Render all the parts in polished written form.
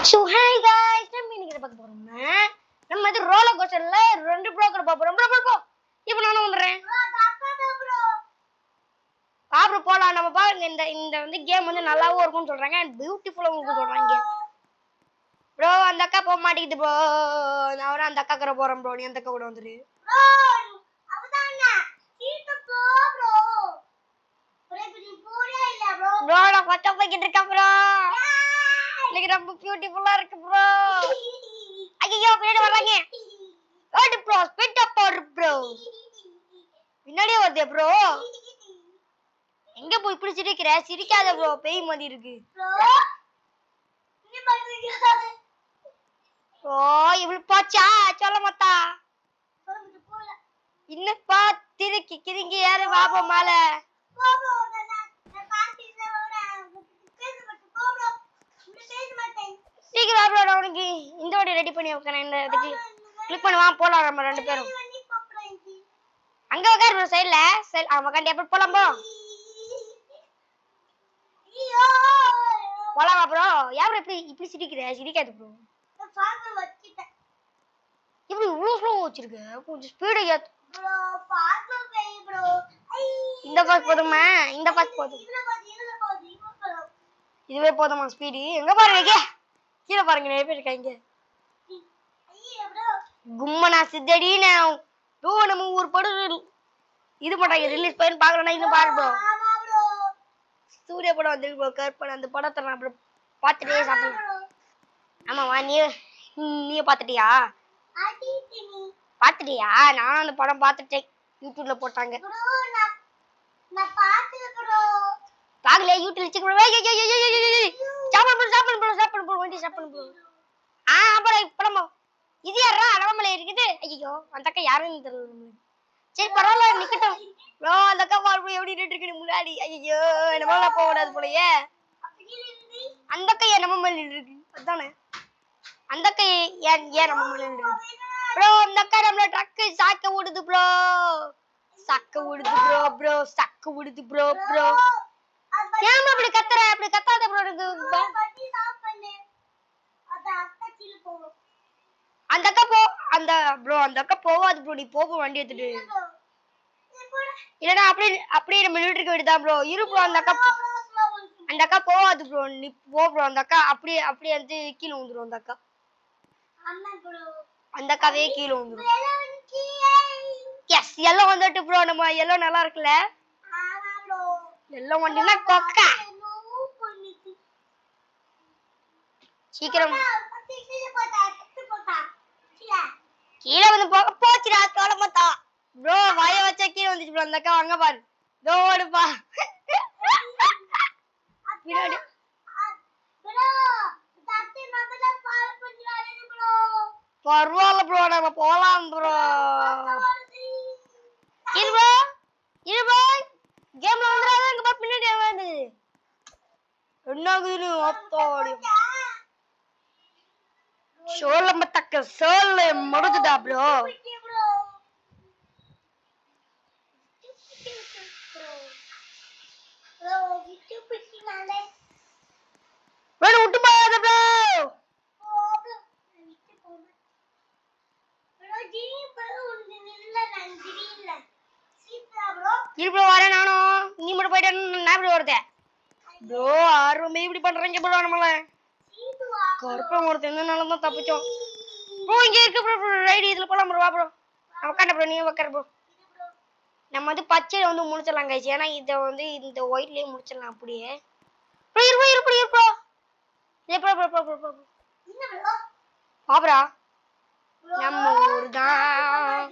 So hi guys, நம்ம இன்னைக்கு பார்க்க போறோம்னா நம்ம வந்து ரோலர் கோஸ்டர்ல ரெண்டு ப்ரோக்கர் பாப்போம். ப்ரோ இப்போ நான் வந்துறேன். ப்ரோ போலாம் நம்ம பாருங்க. இந்த வந்து கேம் வந்து நல்லாவும் இருக்கும்னு சொல்றாங்க and பியூட்டிஃபுல்லாவும் இருக்கும்னு சொல்றாங்க. ப்ரோ அந்த அக்கா போக மாட்டேங்குது ப்ரோ. நான் அந்த அக்கா கர போறேன் ப்ரோ. நீ அந்த அக்கா கூட வந்துரு. ப்ரோ அவதானே சீட்டு போ ப்ரோ. ப்ரோ நான் பச்சை போய்கிட்டு இருக்கேன் ப்ரோ. இன்னைக்கு ரொம்ப பியூட்டிஃபுல்லா இருக்கு ப்ரோ. ஐயோ பின்னாடி வர்றாங்க. ஓடு ப்ரோ ஸ்பீட் அப் ஓடு ப்ரோ. பின்னாடியே வருதே ப்ரோ. எங்க போய் இப்படி சிரிக்கிற? சிரிக்காத ப்ரோ, பேய் மாதிரி இருக்கு. ஓ இவ்வளவு போச்சா? சொல்ல மாட்டா. இன்னப்பா திருக்கி கிரிங்கி யாரு பாப்பா மேல. சீக்கிரம் ப்ரோ நான் உனக்கு இந்த வாட்டி ரெடி பண்ணி வைக்கிறேன். இந்த இதுக்கு கிளிக் பண்ணுவா போலாம் நம்ம ரெண்டு பேரும். அங்க உட்காரு ப்ரோ சைடுல. அவன் கண்டி எப்ப போலாம் ப்ரோ. போலாமா ப்ரோ? யாரு இப்படி சிரிக்கிற? சிரிக்காது ப்ரோ. இப்படி இவ்வளவு ஸ்லோ வச்சிருக்க. கொஞ்சம் ஸ்பீடா ஏத்து ப்ரோ. பாத்து பேய் ப்ரோ. இந்த பாஸ் போதுமா? இந்த பாஸ் போதும். இதுவே போதுமா ஸ்பீடு? எங்க பாருங்க கீழே பாருங்க நிறைய பேர் இருக்காங்க. கும்மனா சித்தடின்னு நம்ம ஊர் படம் இது படம் ரிலீஸ் பண்ணி பாக்கறேன்னா இன்னும் பாரு ப்ரோ. சூர்யா படம் வந்து ப்ரோ கற்பனை அந்த படத்தை நான் அப்புறம் பார்த்துட்டே சாப்பிடலாம். ஆமாவா நீ பார்த்துட்டியா? பார்த்துட்டியா? நானும் அந்த படம் பார்த்துட்டேன். யூடியூப்ல போட்டாங்க. பாக்கல யூடியூப்ல செக் பண்ணு. சாப்பிடு ப்ரோ வண்டி சாப்பிடு ப்ரோ. அப்புறம் இப்ப இது யாரா அடமலை இருக்குது? ஐயோ அந்த அக்கா யாருன்னு தெரியல நம்மளுக்கு. சரி பரவாயில்ல நிக்கட்டும் ப்ரோ. அந்த அக்கா பாரு எப்படி நின்று இருக்கு முன்னாடி. ஐயோ நம்ம போக கூடாது போலயே. அந்த அக்கா ஏன் நம்ம மேல நின்று இருக்கு? அதானே அந்த அக்கா ஏன் நம்ம மேல நின்று இருக்கு ப்ரோ. அந்த அக்கா நம்மள ட்ரக் சாக்க விடுது ப்ரோ. சக்க விடுது ப்ரோ. ப்ரோ சக்க விடுது ப்ரோ. ப்ரோ ஏன் அப்படி கத்துற? அப்படி கத்தாத ப்ரோ. அந்த அக்கா போ அந்த ப்ரோ அந்த அக்கா போவாது ப்ரோ. நீ போக வண்டி எடுத்துட்டு இல்லனா அப்படியே நம்ம நின்னுட்டு வேண்டியதா ப்ரோ. இரு ப்ரோ. அந்த அக்கா போவாது ப்ரோ. நீ போ ப்ரோ. அந்த அக்கா அப்படியே வந்து கீழ விழுந்துரும். அந்த அக்காவே கீழ விழுந்துரும். எஸ் எல்லாம் வந்துட்டு ப்ரோ. நம்ம எல்லாம் நல்லா இருக்குல்ல? எல்லாம் வண்டினா கொக்கா. சீக்கிரம் கீழே வந்து போச்சுடா தோல மாட்டா ப்ரோ. வாய வச்சா கீழே வந்துச்சு ப்ரோ. அந்த அக்கா அங்க பாரு தோடுப்பா பின்னாடி. பரவாயில்ல ப்ரோ நம்ம போலாம் ப்ரோ. இரு ப்ரோ கேம்ல வந்துடாத. அங்க பாரு பின்னாடி வந்து என்ன ஆகுதுன்னு அத்தோடி சோளம் தக்க சோள முடிஞ்சுதா ப்ரோ. விட்டு போகாத ப்ரோ. இரு ப்ரோ வரேன் நானும். நீ மட்டும் போயிட்டு நான் இப்படி வருதே ப்ரோ. ஆர்வமே இப்படி பண்றீங்க ப்ரோ. நம்மள கருப்பம் ஒருத்தர் எந்தனால தான் தப்பிச்சோம் ப்ரோ. இங்க இருக்கு ப்ரோ ரைடு. இதுல போலாம் ப்ரோ. வா ப்ரோ. உட்காந்து ப்ரோ. நீ உட்காரு ப்ரோ. நம்ம வந்து பச்சையில வந்து முடிச்சிடலாம் கைஸ். ஏன்னா இதை வந்து இந்த ஒயிட்லயே முடிச்சிடலாம் அப்படியே. இரு ப்ரோ. பாப்ரா நம்ம ஊர் தான்.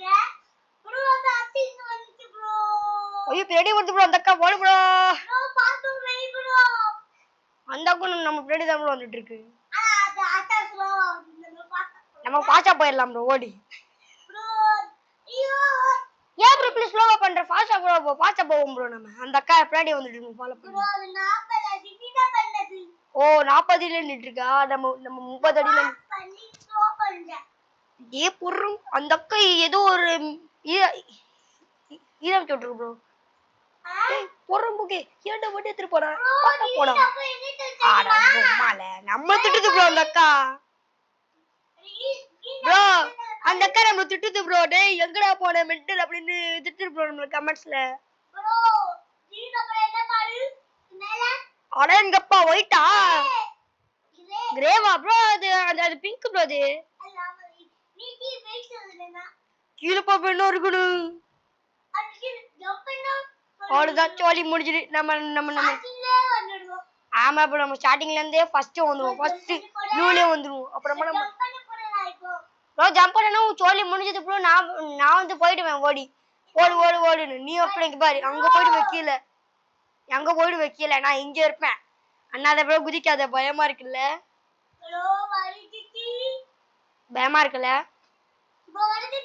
ஐயோ பின்னாடி வருது ப்ரோ. அந்த அக்கா போடு ப்ரோ. அந்த அக்கா நம்ம பின்னாடி தான் ப்ரோ வந்துட்டு இருக்கு. நம்ம பாச்சா போயிடலாம் ப்ரோ. ஓடி ஏன் ப்ரோ ப்ளீஸ் ஸ்லோவா பண்ற? ஃபாஸ்டா ப்ரோ. பாச்சா போவோம் ப்ரோ. நம்ம அந்த அக்கா பின்னாடி வந்துட்டு இருக்கு. ஃபாலோ பண்ணு. ஓ 40 அடியில நின்று இருக்கா? நம்ம 30 அடியில ஏ புர்ரும். அந்த அக்கா ஏதோ ஒரு ஈரம் விட்டுருக்கு ப்ரோ. பொறம்புக்கு ஏன்டா வண்டி எடுத்துட்டு போறா போடா ஆடா பொம்மால நம்ம திட்டுது ப்ரோ அந்த அக்கா ப்ரோ அந்த அக்கா நம்ம திட்டுது ப்ரோ டேய் எங்கடா போன மெண்டல் அப்படின்னு திட்டுது ப்ரோ நம்ம கமெண்ட்ஸ்ல ப்ரோ நீ நம்ம என்ன பாரு மேல அடங்கப்பா ஒயிட்டா கிரேவா ப்ரோ அது பிங்க் ப்ரோ அது நீ டீ வெயிட் சொல்லுனா கீழ பாப்பேன்னு இருக்கணும் அவ்வளவுதான் சோலி முடிஞ்சிடு நம்ம ஆமா ப்ரோ நம்ம ஸ்டார்டிங்ல இருந்தே ஃபர்ஸ்ட் வந்துருவோம் ஃபர்ஸ்ட் ப்ளூலே வந்துருவோம் அப்புறமா நம்ம ப்ரோ ஜம்ப் பண்ணனா சோலி முடிஞ்சது ப்ரோ நான் வந்து போய்டுவேன் ஓடு நீ அப்படி இங்க பாரு அங்க போய்டு வைக்கல அங்க போய்டு வைக்கல நான் இங்க இருப்பேன் அண்ணாத ப்ரோ குதிக்காத பயமா இருக்குல்ல ப்ரோ வலிக்குது பயமா இருக்குல்ல ப்ரோ வலிக்குது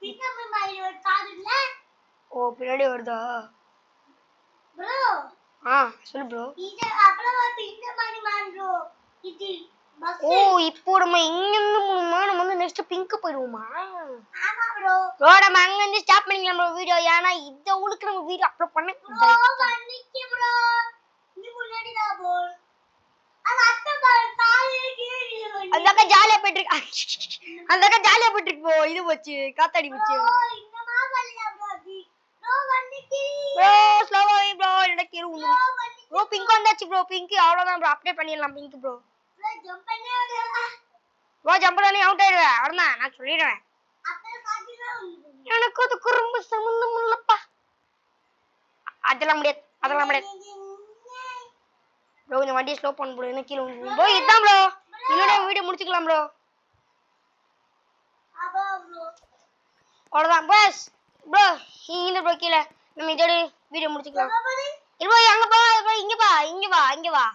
பிங்க நம்ம மாதிரி ஒரு கார் இல்ல ஓ பின்னாடி வருதா ப்ரோ சொல்லு ப்ரோ இது அப்புறம் பிங்க மாதிரி ப்ரோ இது ஓ இப்போ நம்ம இங்க இருந்து நம்ம வந்து நெக்ஸ்ட் பிங்க் போய்டுவோமா ஆமா ப்ரோ நம்ம அங்க இருந்து ஸ்டாப் பண்ணிக்கலாம் ப்ரோ வீடியோ ஏனா இத உங்களுக்கு நம்ம வீடியோ அப்லோட் பண்ண ப்ரோ பண்ணிக்க ப்ரோ நீ முன்னாடி டா ப்ரோ அந்த அத்தை காலே கேடி அந்த அக்கா ஜாலியா போயிட்டு இருக்கு ப்ரோ இது வச்சு காத்தாடி வச்சு இன்னமா வரலையா ப்ரோ ப்ரோ பண்ணிக்கி ப்ரோ ஸ்லோவா ப்ரோ எனக்கு இரு ப்ரோ பிங்க் வந்தாச்சு ப்ரோ பிங்க் அவ்வளவுதான் ப்ரோ அப்ளை பண்ணிடலாம் பிங்க் ப்ரோ ஜம்ப் பண்ணே ப்ரோ ஜம்ப் பண்ணி அவுட் ஆயிடுவேன் அவ்வளவுதான் நான் சொல்லிடுவேன் எனக்கு அது குறும்பு சம்பந்தம் இல்லப்பா அதெல்லாம் முடியாது ப்ரோ இந்த வண்டியை ஸ்லோ பண்ண ப்ரோ என்ன கீழே ப்ரோ இதான் ப்ரோ இன்னொரு வீடியோ முடிச்சுக்கலாம் ப்ரோ அவ்வளோதான் பஸ் ப்ரோ இந்த ப்ரோ கீழே நம்ம இதோட வீடியோ முடிச்சுக்கலாம் ப்ரோ அங்க பா இங்க வா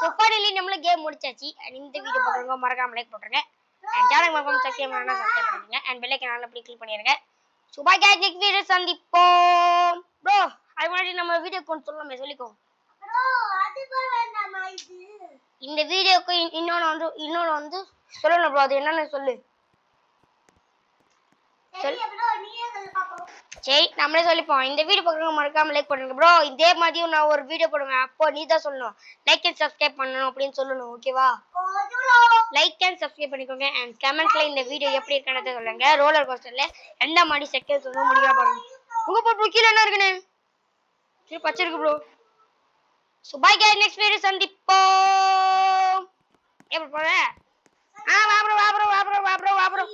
சூப்பர்லி நம்மள கேம் முடிச்சாச்சு இந்த வீடியோ பார்க்கறவங்க மறக்காம லைக் போட்டுருங்க and சேனல் மறக்காம சப்ஸ்கிரைப் பண்ணுங்க and பெல் ஐகான் ஆல்ல கிளிக் பண்ணிருங்க சூப்பர் गाइस நெக்ஸ்ட் வீடியோ சந்திப்போம் ப்ரோ அது முன்னாடி நம்ம வீடியோ கொண்டு சொல்லலாமே சொல்லிக்கோ ப்ரோ அது வேண்டாமா இது இந்த வீடியோக்கு இன்னொரு வந்து சொல்லணும் ப்ரோ அது என்னன்னு சொல்லு சரி நம்மளே சொல்லிப்போம் இந்த வீடியோ பார்க்கறவங்க மறக்காம லைக் பண்ணுங்க ப்ரோ இதே மாதிரி நான் ஒரு வீடியோ போடுவேன் அப்போ நீ தான் சொல்லணும் லைக் அண்ட் சப்ஸ்கிரைப் பண்ணணும் அப்படின்னு சொல்லணும் ஓகேவா லைக் அண்ட் சப்ஸ்கிரைப் பண்ணிக்கோங்க அண்ட் கமெண்ட்ல இந்த வீடியோ எப்படி இருக்குன்னு சொல்லுங்க ரோலர் கோஸ்டர்ல எந்த மாதிரி செகண்ட் சொல்ல முடியல பாருங்க உங்க போட்டு கீழே என்ன இருக்குன்னு கீழே பச்சை இருக்கு bro so by guys next video சந்திப்போம் எப்படி போற வா ப்ரோ